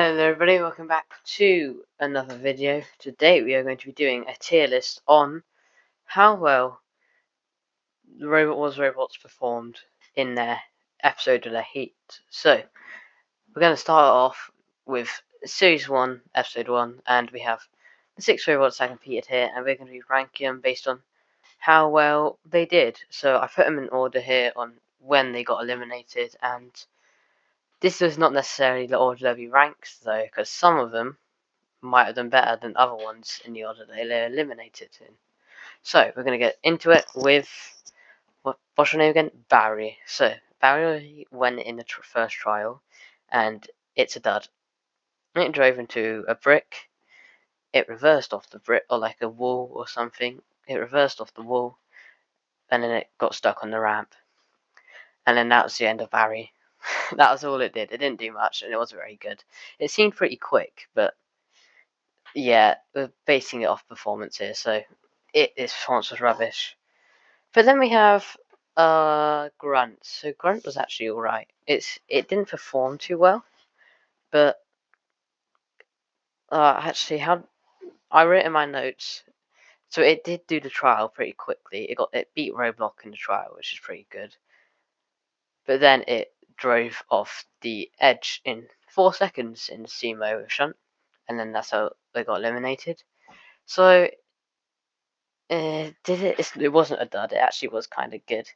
Hello everybody, welcome back to another video. Today we are going to be doing a tier list on how well the Robot Wars robots performed in their episode of their heat. So, we're going to start off with Series 1, Episode 1, and we have the 6 robots that competed here, and we're going to be ranking them based on how well they did. So, I put them in order here on when they got eliminated, and this is not necessarily the order they'll be ranked though, because some of them might have done better than other ones in the order they eliminated in. So we're going to get into it with what's your name again? Barry. So Barry went in the first trial, and it's a dud. It drove into a brick. It reversed off the brick, or like a wall or something. It reversed off the wall, and then it got stuck on the ramp. And then that was the end of Barry. That was all it did. It didn't do much, and it wasn't very good. It seemed pretty quick, but yeah, we're basing it off performance here, so its performance was rubbish. But then we have Grunt. So Grunt was actually alright. It didn't perform too well, but actually how I wrote in my notes. So it did do the trial pretty quickly. It beat Roblox in the trial, which is pretty good. But then it drove off the edge in 4 seconds in the Sumo shunt, and then that's how they got eliminated. So it wasn't a dud. It actually was kind of good.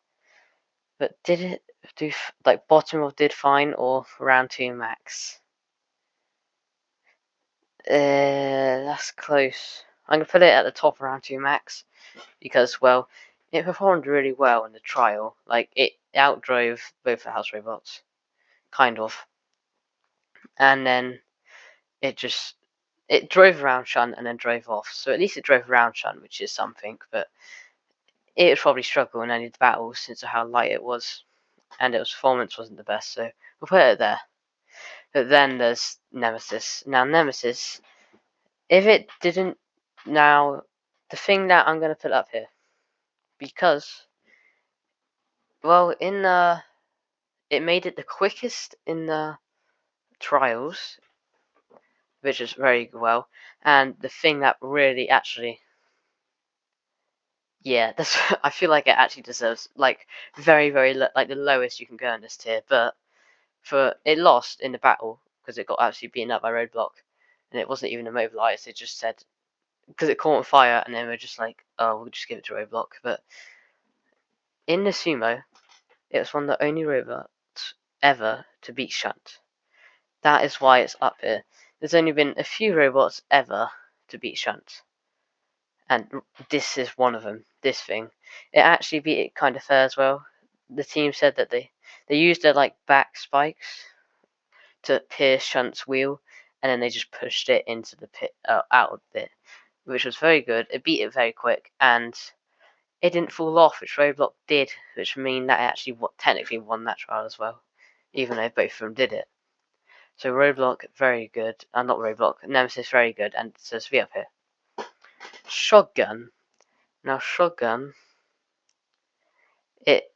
But did it do like bottom of did fine or round 2 max? That's close. I'm gonna put it at the top round 2 max because well, it performed really well in the trial. Like it outdrove both the house robots, kind of, and then it drove around shunt and then drove off. So at least it drove around shunt, which is something. But it would probably struggle in any of the battles since of how light it was, and its performance wasn't the best. So we'll put it there. But then there's Nemesis. Now Nemesis, if it didn't, now the thing that I'm gonna put up here, because well it made it the quickest in the trials, which is very well, and the thing that really actually, yeah, that's I feel like it actually deserves like very like the lowest you can go in this tier, but for it lost in the battle because it got absolutely beaten up by Roadblock, and it wasn't even immobilized. It just said because it caught on fire, and then we're just like, oh, we'll just give it to Roadblock. But in the sumo, it was one of the only robots ever to beat Shunt. That is why it's up here. There's only been a few robots ever to beat Shunt, and this is one of them. This thing, it actually beat it kind of fair as well. The team said that they used their like back spikes to pierce Shunt's wheel, and then they just pushed it into the pit out of it, which was very good. It beat it very quick, and it didn't fall off, which Roadblock did, which mean that it actually technically won that trial as well, even though both of them did it. So Roadblock, very good. Not Roadblock, Nemesis, very good, and it says V up here. Shotgun. Now Shotgun, it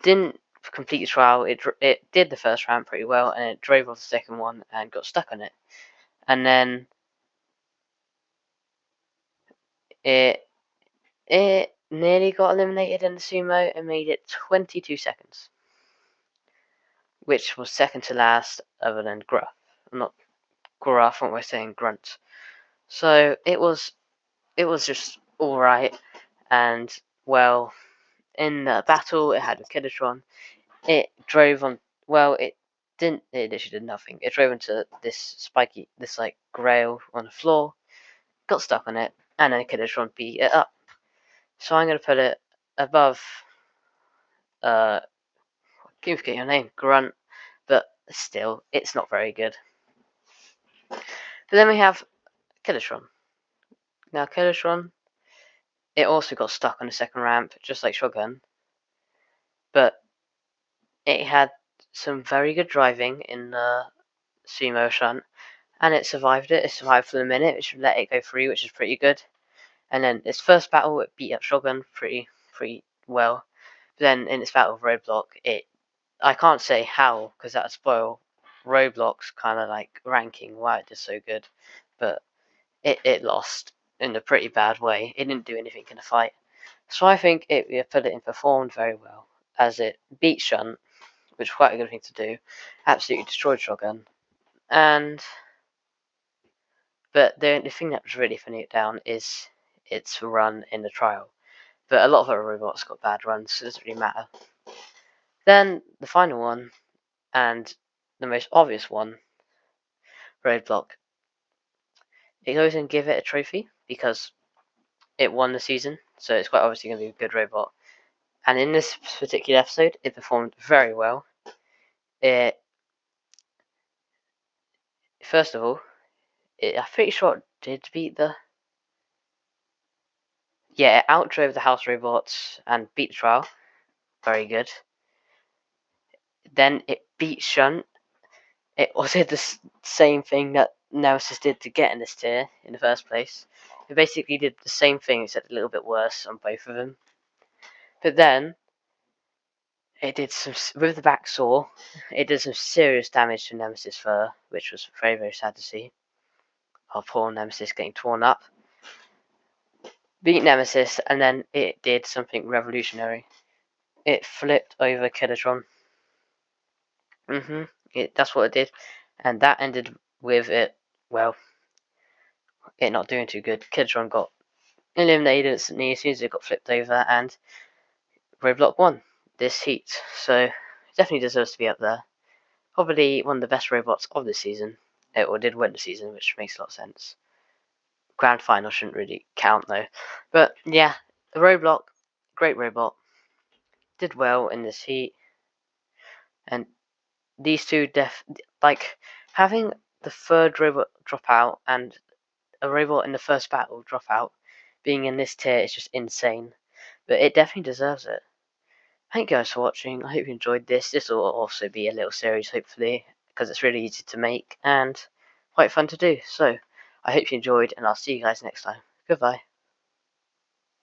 didn't complete the trial. It did the first round pretty well, and it drove off the second one and got stuck on it. And then it nearly got eliminated in the sumo and made it 22 seconds, which was second to last other than Gruff. Not Gruff, what we're saying, Grunt. So it was just alright, and well, in the battle it had with Kiddertron, it drove on, well, it literally did nothing. It drove into this like grail on the floor, got stuck on it, and then Kiddertron beat it up. So I'm going to put it above, I keep forgetting your name, Grunt, but still, it's not very good. But then we have Kiddertron. Now Kiddertron, it also got stuck on the second ramp, just like Shotgun, but it had some very good driving in the sumo shunt, and it survived it. It survived for the minute, which let it go through, which is pretty good. And then its first battle, it beat up Shotgun pretty well. But then in its battle with Roadblock, I can't say how, because that would spoil Roblox kind of like ranking why it did so good, but it lost in a pretty bad way. It didn't do anything in the fight. So I think it put it in performed very well, as it beat Shunt, which was quite a good thing to do, absolutely destroyed Shogun, and but the thing that was really thinning it down is its run in the trial. But a lot of other robots got bad runs, so it doesn't really matter. Then the final one, and the most obvious one, Roadblock. It goes and give it a trophy because it won the season, so it's quite obviously going to be a good robot. And in this particular episode, it performed very well. It first of all, I'm pretty sure it did beat the. Yeah, it outdrove the house robots and beat the trial. Very good. Then it beat Shunt. It also did the same thing that Nemesis did to get in this tier in the first place. It basically did the same thing, except a little bit worse on both of them. But then it did some with the back saw. It did some serious damage to Nemesis fur, which was very, very sad to see. Our poor Nemesis getting torn up. Beat Nemesis, and then it did something revolutionary. It flipped over Kiddertron. That's what it did, and that ended with it. Well, it not doing too good. Kidron got eliminated instantly as soon as it got flipped over, and Roblox won this heat, so it definitely deserves to be up there. Probably one of the best robots of the season. Or did win the season, which makes a lot of sense. Grand final shouldn't really count though. But yeah, the Roblox, great robot, did well in this heat, and these two like having the third robot drop out and a robot in the first battle drop out, being in this tier is just insane. But it definitely deserves it. Thank you guys for watching. I hope you enjoyed this. This will also be a little series, hopefully, because it's really easy to make and quite fun to do. So, I hope you enjoyed, and I'll see you guys next time. Goodbye.